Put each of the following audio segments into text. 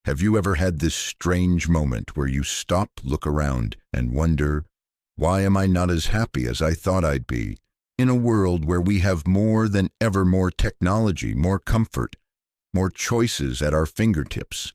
Have you ever had this strange moment where you stop, look around, and wonder, why am I not as happy as I thought I'd be? In a world where we have more than ever more technology, more comfort, more choices at our fingertips,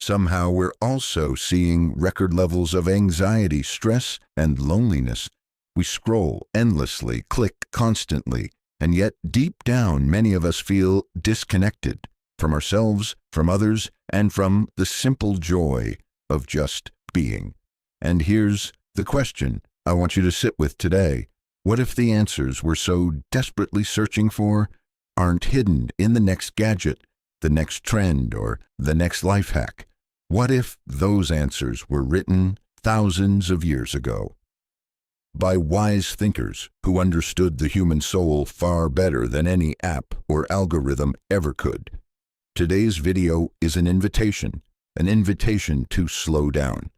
somehow we're also seeing record levels of anxiety, stress, and loneliness. We scroll endlessly, click constantly, and yet deep down many of us feel disconnected from ourselves, from others, and from the simple joy of just being. And here's the question I want you to sit with today. What if the answers we're so desperately searching for aren't hidden in the next gadget, the next trend, or the next life hack? What if those answers were written thousands of years ago by wise thinkers who understood the human soul far better than any app or algorithm ever could? Today's video is an invitation to slow down,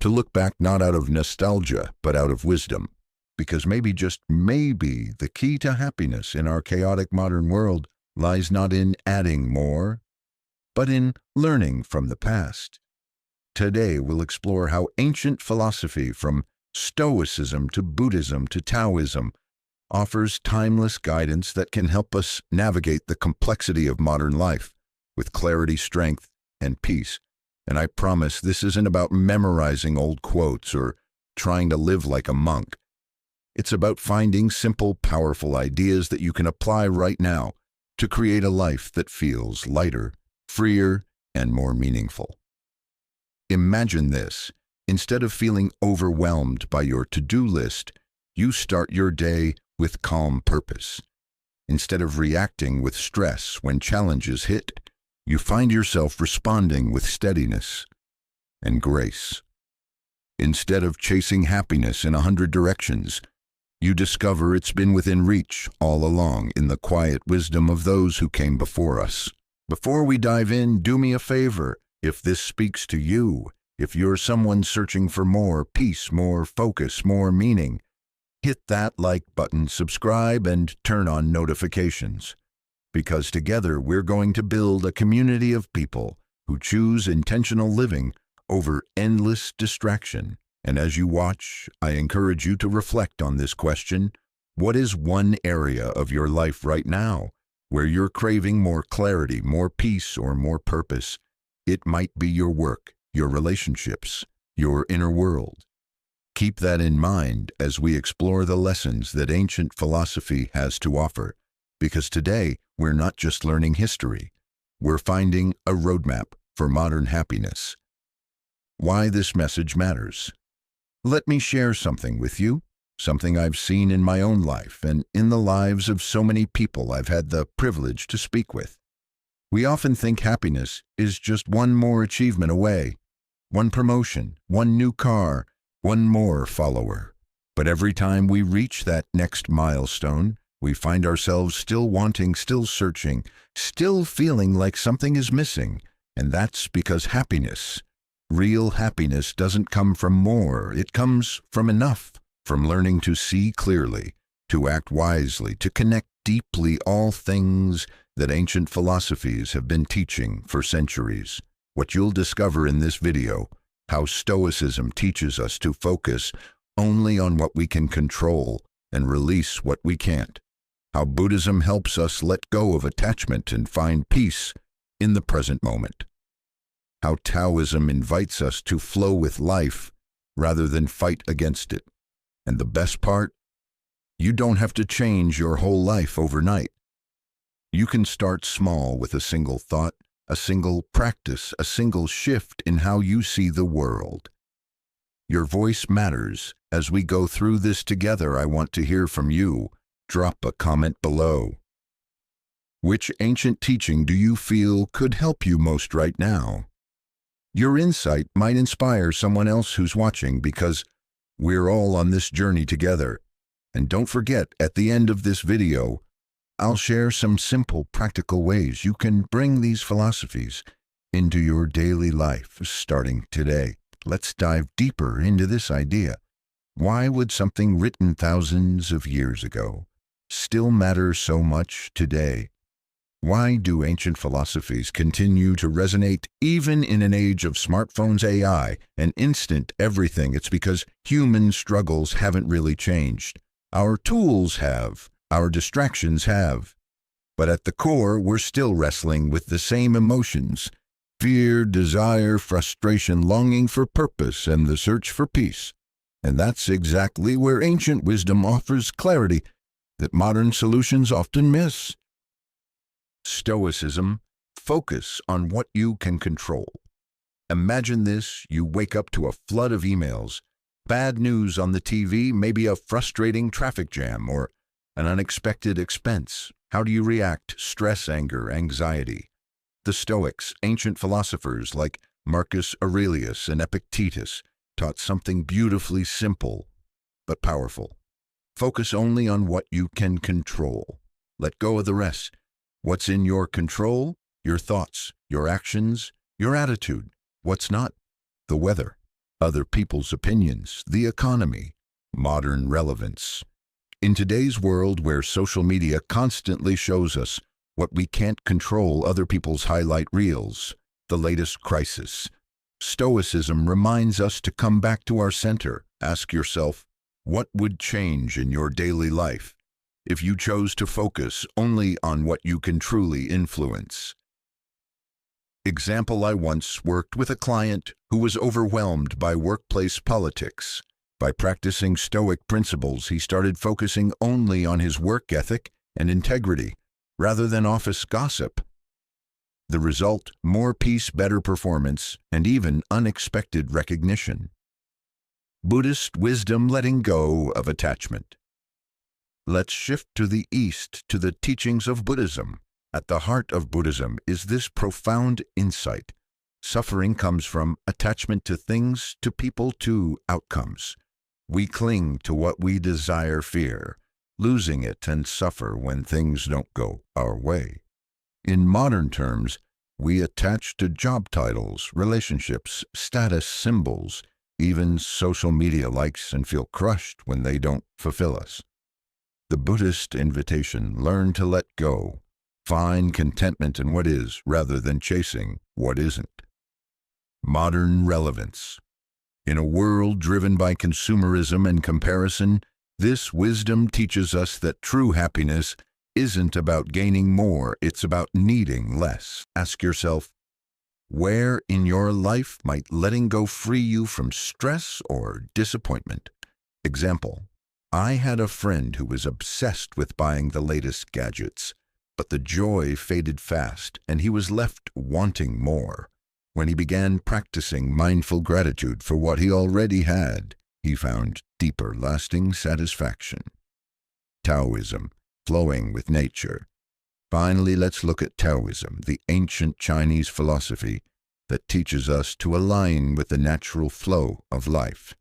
to look back not out of nostalgia, but out of wisdom. Because maybe, just maybe, the key to happiness in our chaotic modern world lies not in adding more, but in learning from the past. Today we'll explore how ancient philosophy, from Stoicism to Buddhism to Taoism, offers timeless guidance that can help us navigate the complexity of modern life with clarity, strength, and peace. And I promise this isn't about memorizing old quotes or trying to live like a monk. It's about finding simple, powerful ideas that you can apply right now to create a life that feels lighter, freer, and more meaningful. Imagine this. Instead of feeling overwhelmed by your to-do list, you start your day with calm purpose. Instead of reacting with stress when challenges hit, you find yourself responding with steadiness and grace. Instead of chasing happiness in 100 directions, you discover it's been within reach all along in the quiet wisdom of those who came before us. Before we dive in, do me a favor. If this speaks to you, if you're someone searching for more peace, more focus, more meaning, hit that like button, subscribe, and turn on notifications. Because together we're going to build a community of people who choose intentional living over endless distraction. And as you watch, I encourage you to reflect on this question. What is one area of your life right now where you're craving more clarity, more peace, or more purpose? It might be your work, your relationships, your inner world. Keep that in mind as we explore the lessons that ancient philosophy has to offer, because today we're not just learning history, we're finding a roadmap for modern happiness. Why this message matters. Let me share something with you, something I've seen in my own life and in the lives of so many people I've had the privilege to speak with. We often think happiness is just one more achievement away, one promotion, one new car, one more follower. But every time we reach that next milestone, we find ourselves still wanting, still searching, still feeling like something is missing. And that's because happiness, real happiness, doesn't come from more. It comes from enough, from learning to see clearly, to act wisely, to connect deeply, all things that ancient philosophies have been teaching for centuries. What you'll discover in this video, how Stoicism teaches us to focus only on what we can control and release what we can't. How Buddhism helps us let go of attachment and find peace in the present moment. How Taoism invites us to flow with life rather than fight against it. And the best part? You don't have to change your whole life overnight. You can start small with a single thought, a single practice, a single shift in how you see the world. Your voice matters. As we go through this together, I want to hear from you. Drop a comment below. Which ancient teaching do you feel could help you most right now? Your insight might inspire someone else who's watching, because we're all on this journey together. And don't forget, at the end of this video, I'll share some simple, practical ways you can bring these philosophies into your daily life starting today. Let's dive deeper into this idea. Why would something written thousands of years ago still matter so much today? Why do ancient philosophies continue to resonate even in an age of smartphones, AI, and instant everything? It's because human struggles haven't really changed. Our tools have, our distractions have. But at the core, we're still wrestling with the same emotions: fear, desire, frustration, longing for purpose, and the search for peace. And that's exactly where ancient wisdom offers clarity that modern solutions often miss. Stoicism: focus on what you can control. Imagine this: you wake up to a flood of emails, bad news on the TV, maybe a frustrating traffic jam or an unexpected expense. How do you react? Stress, anger, anxiety. The Stoics, ancient philosophers like Marcus Aurelius and Epictetus, taught something beautifully simple but powerful. Focus only on what you can control. Let go of the rest. What's in your control? Your thoughts, your actions, your attitude. What's not? The weather, other people's opinions, the economy, modern relevance. In today's world where social media constantly shows us what we can't control, other people's highlight reels, the latest crisis, Stoicism reminds us to come back to our center. Ask yourself, what would change in your daily life if you chose to focus only on what you can truly influence? Example: I once worked with a client who was overwhelmed by workplace politics. By practicing Stoic principles, he started focusing only on his work ethic and integrity, rather than office gossip. The result: more peace, better performance, and even unexpected recognition. Buddhist wisdom: letting go of attachment. Let's shift to the East, to the teachings of Buddhism. At the heart of Buddhism is this profound insight: suffering comes from attachment to things, to people, to outcomes. We cling to what we desire, fear losing it, and suffer when things don't go our way. In modern terms, we attach to job titles, relationships, status symbols, even social media likes, and feel crushed when they don't fulfill us. The Buddhist invitation: learn to let go. Find contentment in what is, rather than chasing what isn't. Modern relevance. In a world driven by consumerism and comparison, this wisdom teaches us that true happiness isn't about gaining more, it's about needing less. Ask yourself, where in your life might letting go free you from stress or disappointment? Example: I had a friend who was obsessed with buying the latest gadgets, but the joy faded fast and he was left wanting more. When he began practicing mindful gratitude for what he already had, he found deeper, lasting satisfaction. Taoism: flowing with nature. Finally, let's look at Taoism, the ancient Chinese philosophy that teaches us to align with the natural flow of life.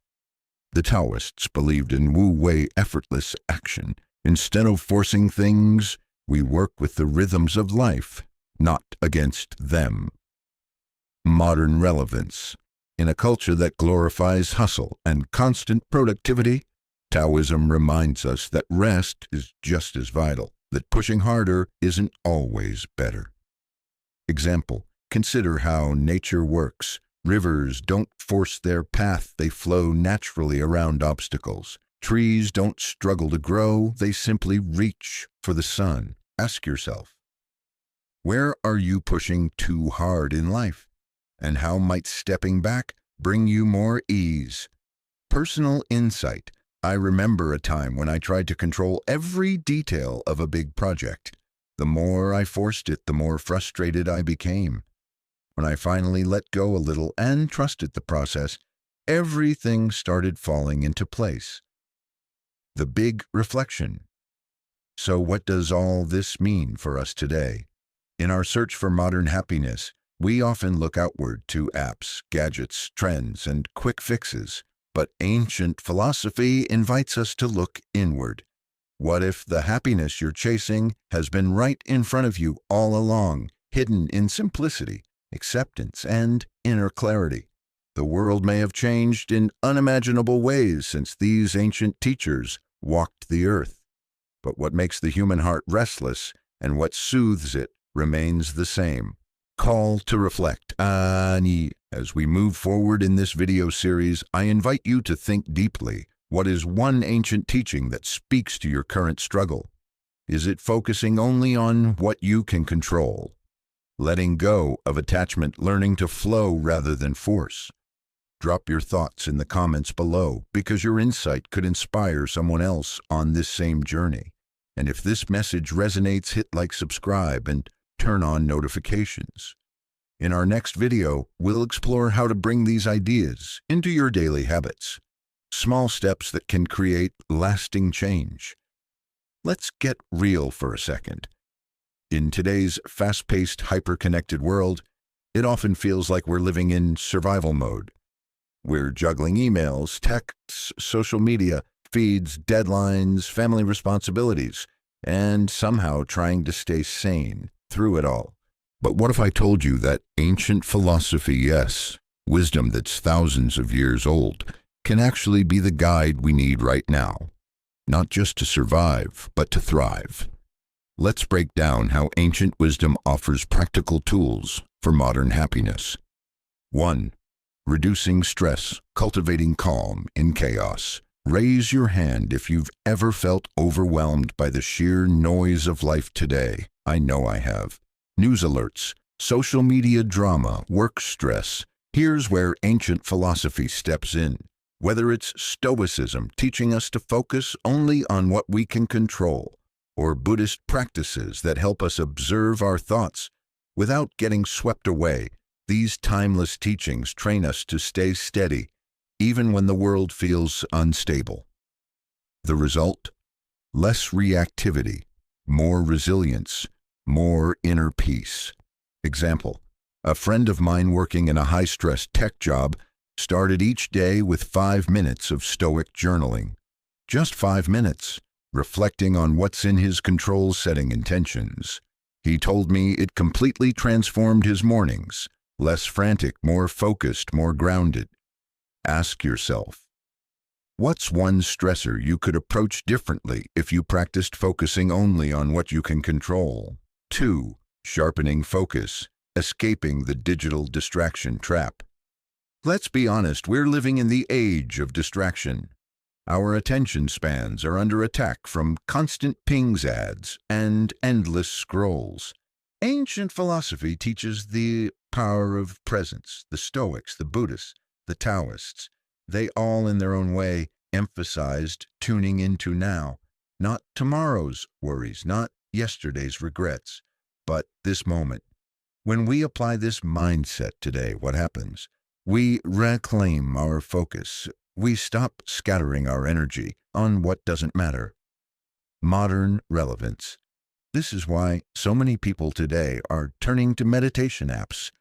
The Taoists believed in wu-wei, effortless action. Instead of forcing things, we work with the rhythms of life, not against them. Modern relevance. In a culture that glorifies hustle and constant productivity, Taoism reminds us that rest is just as vital, that pushing harder isn't always better. Example: consider how nature works. Rivers don't force their path, they flow naturally around obstacles. Trees don't struggle to grow, they simply reach for the sun. Ask yourself, where are you pushing too hard in life? And how might stepping back bring you more ease? Personal insight. I remember a time when I tried to control every detail of a big project. The more I forced it, the more frustrated I became. When I finally let go a little and trusted the process, everything started falling into place. The big reflection. So what does all this mean for us today? In our search for modern happiness, we often look outward to apps, gadgets, trends, and quick fixes. But ancient philosophy invites us to look inward. What if the happiness you're chasing has been right in front of you all along, hidden in simplicity, acceptance, and inner clarity? The world may have changed in unimaginable ways since these ancient teachers walked the earth. But what makes the human heart restless and what soothes it remains the same. Call to reflect. As we move forward in this video series, I invite you to think deeply. What is one ancient teaching that speaks to your current struggle? Is it focusing only on what you can control? Letting go of attachment, learning to flow rather than force? Drop your thoughts in the comments below, because your insight could inspire someone else on this same journey. And if this message resonates, hit like, subscribe, and turn on notifications. In our next video, we'll explore how to bring these ideas into your daily habits. Small steps that can create lasting change. Let's get real for a second. In today's fast-paced, hyper-connected world, it often feels like we're living in survival mode. We're juggling emails, texts, social media, feeds, deadlines, family responsibilities, and somehow trying to stay sane through it all. But what if I told you that ancient philosophy, yes, wisdom that's thousands of years old, can actually be the guide we need right now? Not just to survive, but to thrive. Let's break down how ancient wisdom offers practical tools for modern happiness. 1. Reducing stress, cultivating calm in chaos. Raise your hand if you've ever felt overwhelmed by the sheer noise of life today. I know I have. News alerts, social media drama, work stress. Here's where ancient philosophy steps in. Whether it's Stoicism, teaching us to focus only on what we can control, or Buddhist practices that help us observe our thoughts without getting swept away, these timeless teachings train us to stay steady, even when the world feels unstable. The result? Less reactivity, more resilience, more inner peace. Example: a friend of mine working in a high-stress tech job started each day with 5 minutes of Stoic journaling. Just 5 minutes, reflecting on what's in his control, setting intentions. He told me it completely transformed his mornings. Less frantic, more focused, more grounded. Ask yourself, what's one stressor you could approach differently if you practiced focusing only on what you can control? 2. Sharpening focus, escaping the digital distraction trap. Let's be honest, we're living in the age of distraction. Our attention spans are under attack from constant pings, ads, and endless scrolls. Ancient philosophy teaches the power of presence. The Stoics, the Buddhists, the Taoists, they all in their own way emphasized tuning into now, not tomorrow's worries, not yesterday's regrets, but this moment. When we apply this mindset today, what happens? We reclaim our focus. We stop scattering our energy on what doesn't matter. Modern relevance. This is why so many people today are turning to meditation apps,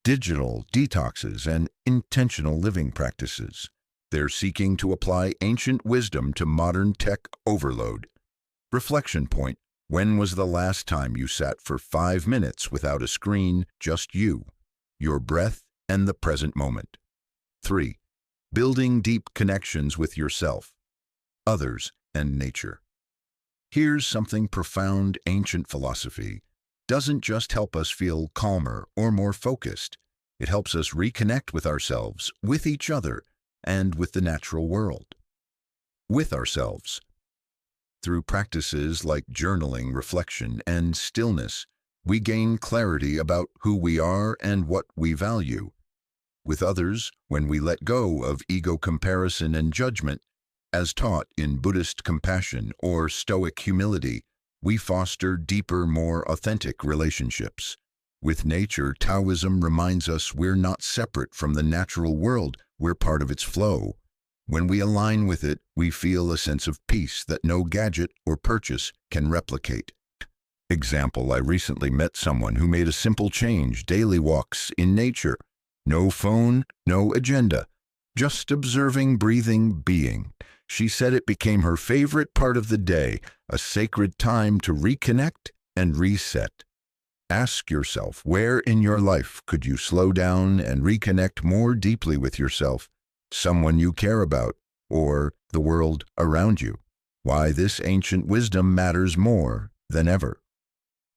digital detoxes, and intentional living practices. They're seeking to apply ancient wisdom to modern tech overload. Reflection point: when was the last time you sat for 5 minutes without a screen, just you, your breath, and the present moment? 3. Building deep connections with yourself, others, and nature. Here's something profound: ancient philosophy doesn't just help us feel calmer or more focused. It helps us reconnect with ourselves, with each other, and with the natural world. With ourselves. Through practices like journaling, reflection, and stillness, we gain clarity about who we are and what we value. With others, when we let go of ego, comparison, and judgment, as taught in Buddhist compassion or Stoic humility, we foster deeper, more authentic relationships. With nature, Taoism reminds us we're not separate from the natural world, we're part of its flow. When we align with it, we feel a sense of peace that no gadget or purchase can replicate. Example: I recently met someone who made a simple change: daily walks in nature. No phone, no agenda, just observing, breathing, being. She said it became her favorite part of the day, a sacred time to reconnect and reset. Ask yourself, where in your life could you slow down and reconnect more deeply with yourself, someone you care about, or the world around you? Why this ancient wisdom matters more than ever.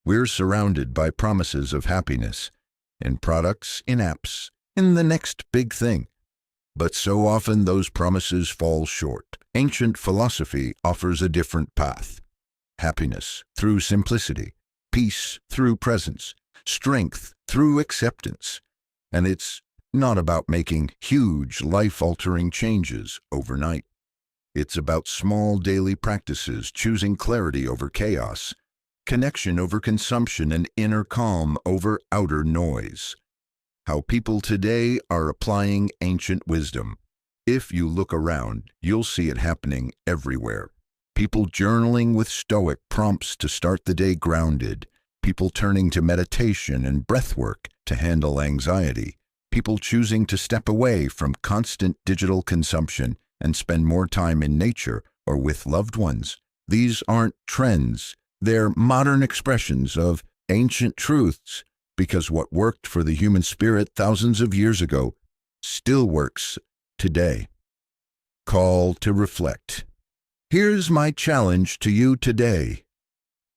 We're surrounded by promises of happiness, in products, in apps, in the next big thing. But so often those promises fall short. Ancient philosophy offers a different path. Happiness through simplicity, peace through presence, strength through acceptance. And it's not about making huge, life-altering changes overnight. It's about small daily practices, choosing clarity over chaos, connection over consumption, and inner calm over outer noise. How people today are applying ancient wisdom. If you look around, you'll see it happening everywhere. People journaling with Stoic prompts to start the day grounded. People turning to meditation and breathwork to handle anxiety. People choosing to step away from constant digital consumption and spend more time in nature or with loved ones. These aren't trends. They're modern expressions of ancient truths, because what worked for the human spirit thousands of years ago still works today. Call to reflect. Here's my challenge to you today.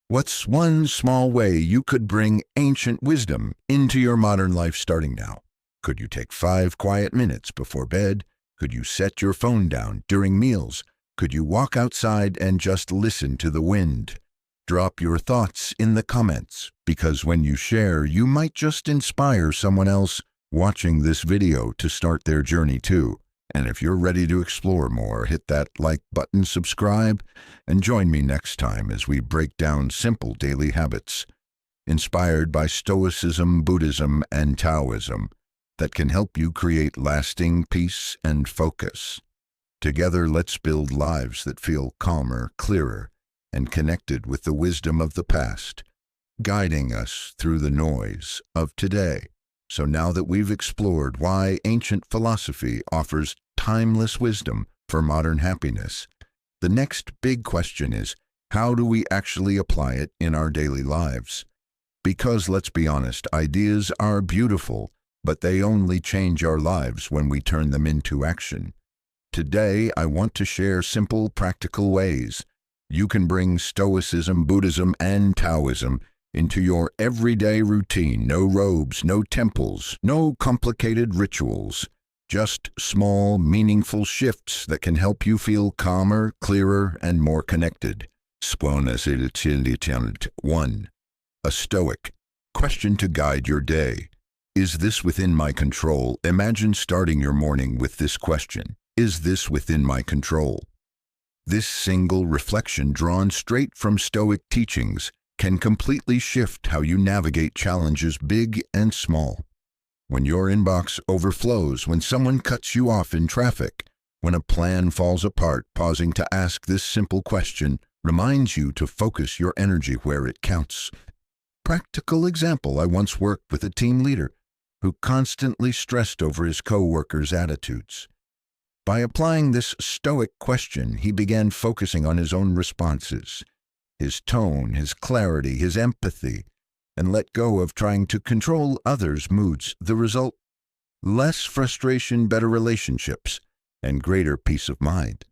What's one small way you could bring ancient wisdom into your modern life starting now? Could you take 5 quiet minutes before bed? Could you set your phone down during meals? Could you walk outside and just listen to the wind? Drop your thoughts in the comments, because when you share, you might just inspire someone else watching this video to start their journey too. And if you're ready to explore more, hit that like button, subscribe, and join me next time as we break down simple daily habits inspired by Stoicism, Buddhism, and Taoism that can help you create lasting peace and focus. Together, let's build lives that feel calmer, clearer, and connected with the wisdom of the past, guiding us through the noise of today. So now that we've explored why ancient philosophy offers timeless wisdom for modern happiness, the next big question is, how do we actually apply it in our daily lives? Because let's be honest, ideas are beautiful, but they only change our lives when we turn them into action. Today, I want to share simple, practical ways you can bring Stoicism, Buddhism, and Taoism into your everyday routine. No robes, no temples, no complicated rituals. Just small, meaningful shifts that can help you feel calmer, clearer, and more connected. 1. A Stoic question to guide your day. Is this within my control? Imagine starting your morning with this question. Is this within my control? This single reflection, drawn straight from Stoic teachings, can completely shift how you navigate challenges big and small. When your inbox overflows, when someone cuts you off in traffic, when a plan falls apart, pausing to ask this simple question reminds you to focus your energy where it counts. Practical example: I once worked with a team leader who constantly stressed over his co-workers' attitudes. By applying this Stoic question, he began focusing on his own responses, his tone, his clarity, his empathy, and let go of trying to control others' moods. The result? Less frustration, better relationships, and greater peace of mind.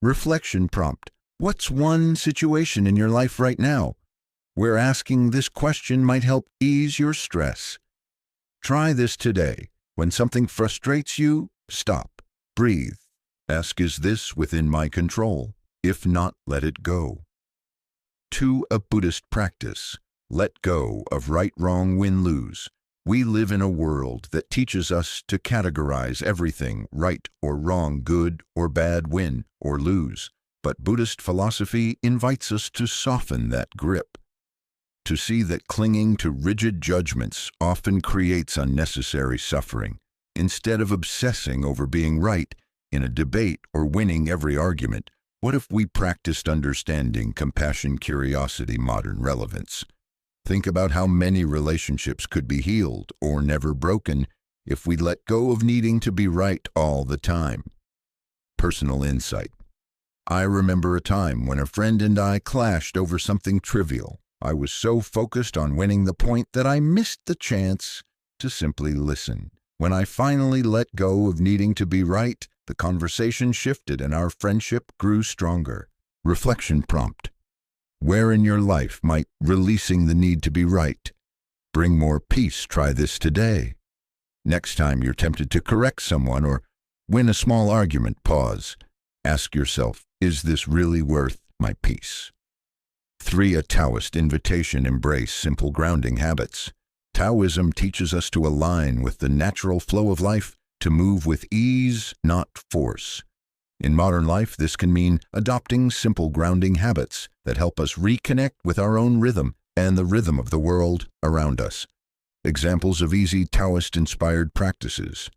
Reflection prompt: what's one situation in your life right now where asking this question might help ease your stress? Try this today. When something frustrates you, stop, breathe, ask, is this within my control? If not, let it go. 2. A Buddhist practice. Let go of right, wrong, win, lose. We live in a world that teaches us to categorize everything, right or wrong, good or bad, win or lose. But Buddhist philosophy invites us to soften that grip, to see that clinging to rigid judgments often creates unnecessary suffering. Instead of obsessing over being right in a debate or winning every argument, what if we practiced understanding, compassion, curiosity, modern relevance? Think about how many relationships could be healed or never broken if we let go of needing to be right all the time. Personal insight. I remember a time when a friend and I clashed over something trivial. I was so focused on winning the point that I missed the chance to simply listen. When I finally let go of needing to be right, the conversation shifted and our friendship grew stronger. Reflection prompt: Where in your life might releasing the need to be right bring more peace? Try this today. Next time you're tempted to correct someone or win a small argument, pause. Ask yourself, is this really worth my peace? 3. A Taoist invitation. Embrace simple grounding habits. Taoism teaches us to align with the natural flow of life, to move with ease, not force. In modern life, this can mean adopting simple grounding habits that help us reconnect with our own rhythm and the rhythm of the world around us. Examples of easy Taoist-inspired practices.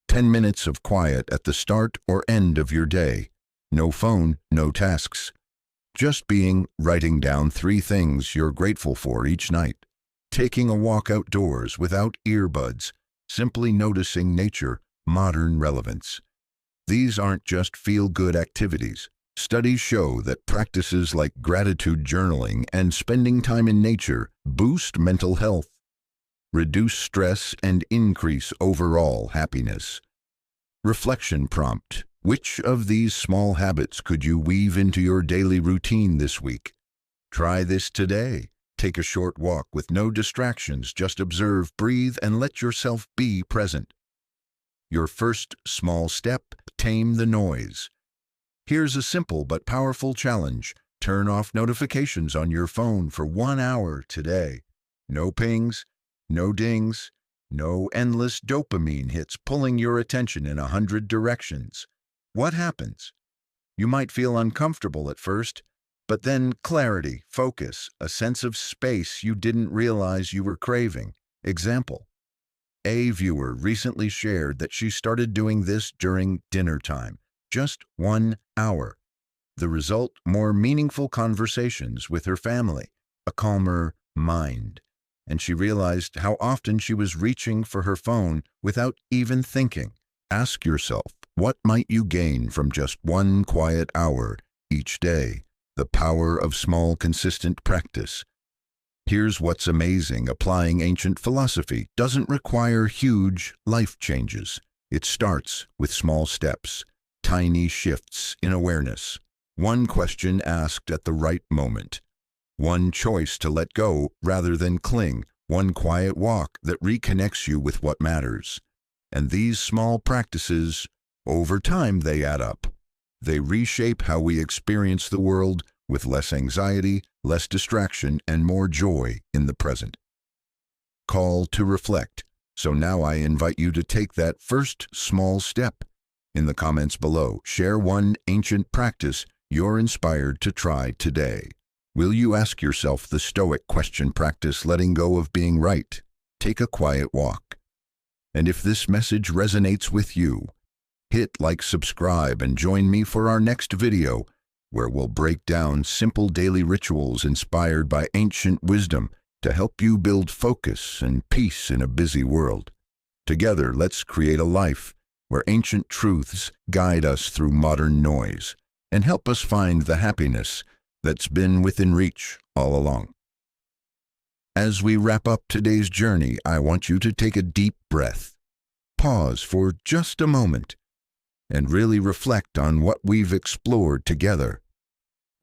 10 minutes of quiet at the start or end of your day. No phone, no tasks. Just being, writing down 3 things you're grateful for each night. Taking a walk outdoors without earbuds. Simply noticing nature. Modern relevance. These aren't just feel-good activities. Studies show that practices like gratitude journaling and spending time in nature boost mental health, reduce stress, and increase overall happiness. Reflection prompt. Which of these small habits could you weave into your daily routine this week? Try this today. Take a short walk with no distractions. Just observe, breathe, and let yourself be present. Your first small step, tame the noise. Here's a simple but powerful challenge. Turn off notifications on your phone for 1 hour today. No pings, no dings, no endless dopamine hits pulling your attention in 100 directions. What happens? You might feel uncomfortable at first, but then clarity, focus, a sense of space you didn't realize you were craving. Example. A viewer recently shared that she started doing this during dinner time, just 1 hour. The result, more meaningful conversations with her family, a calmer mind. And she realized how often she was reaching for her phone without even thinking. Ask yourself, what might you gain from just 1 quiet hour each day? The power of small, consistent practice. Here's what's amazing. Applying ancient philosophy doesn't require huge life changes. It starts with small steps, tiny shifts in awareness. 1 question asked at the right moment. 1 choice to let go rather than cling. 1 quiet walk that reconnects you with what matters. And these small practices, over time, they add up. They reshape how we experience the world with less anxiety, less distraction, and more joy in the present. Call to reflect. So now I invite you to take that first small step. In the comments below, share 1 ancient practice you're inspired to try today. Will you ask yourself the Stoic question? Practice letting go of being right. Take a quiet walk. And if this message resonates with you, hit like, subscribe, and join me for our next video, where we'll break down simple daily rituals inspired by ancient wisdom to help you build focus and peace in a busy world. Together, let's create a life where ancient truths guide us through modern noise and help us find the happiness that's been within reach all along. As we wrap up today's journey, I want you to take a deep breath, pause for just a moment, and really reflect on what we've explored together.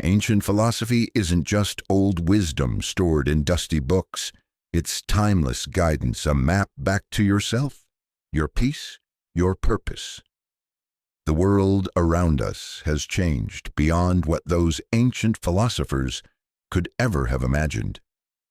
Ancient philosophy isn't just old wisdom stored in dusty books. It's timeless guidance, a map back to yourself, your peace, your purpose. The world around us has changed beyond what those ancient philosophers could ever have imagined.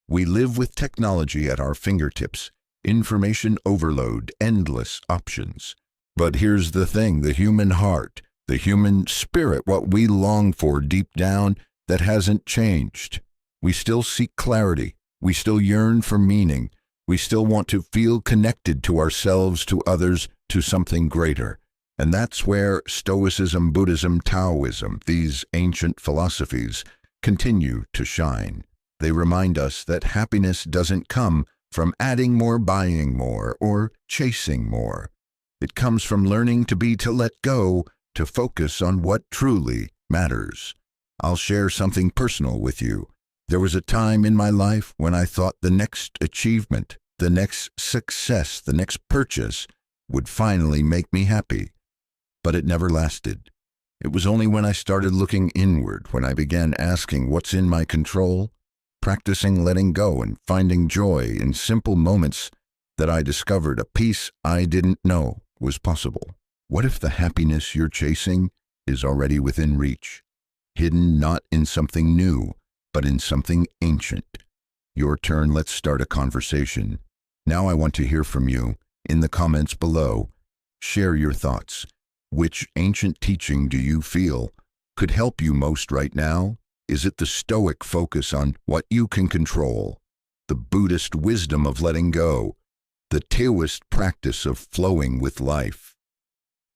We live with technology at our fingertips, information overload, endless options. But here's the thing, the human heart, the human spirit, what we long for deep down, that hasn't changed. We still seek clarity. We still yearn for meaning. We still want to feel connected to ourselves, to others, to something greater. And that's where Stoicism, Buddhism, Taoism, these ancient philosophies, continue to shine. They remind us that happiness doesn't come from adding more, buying more, or chasing more. It comes from learning to be, to let go, to focus on what truly matters. I'll share something personal with you. There was a time in my life when I thought the next achievement, the next success, the next purchase would finally make me happy. But it never lasted. It was only when I started looking inward, when I began asking what's in my control, practicing letting go and finding joy in simple moments, that I discovered a peace I didn't know was possible. What if the happiness you're chasing is already within reach, hidden not in something new, but in something ancient? Your turn, let's start a conversation. Now I want to hear from you. In the comments below, share your thoughts. Which ancient teaching do you feel could help you most right now? Is it the Stoic focus on what you can control, the Buddhist wisdom of letting go, the Taoist practice of flowing with life?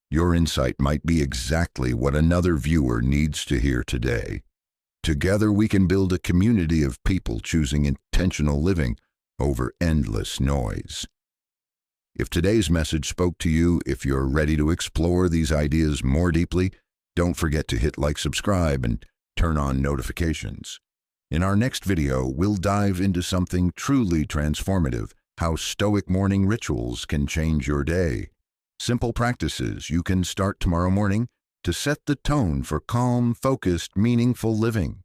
Your insight might be exactly what another viewer needs to hear today. Together we can build a community of people choosing intentional living over endless noise. If today's message spoke to you, if you're ready to explore these ideas more deeply, don't forget to hit like, subscribe, and turn on notifications. In our next video, we'll dive into something truly transformative: how Stoic morning rituals can change your day. Simple practices you can start tomorrow morning to set the tone for calm, focused, meaningful living.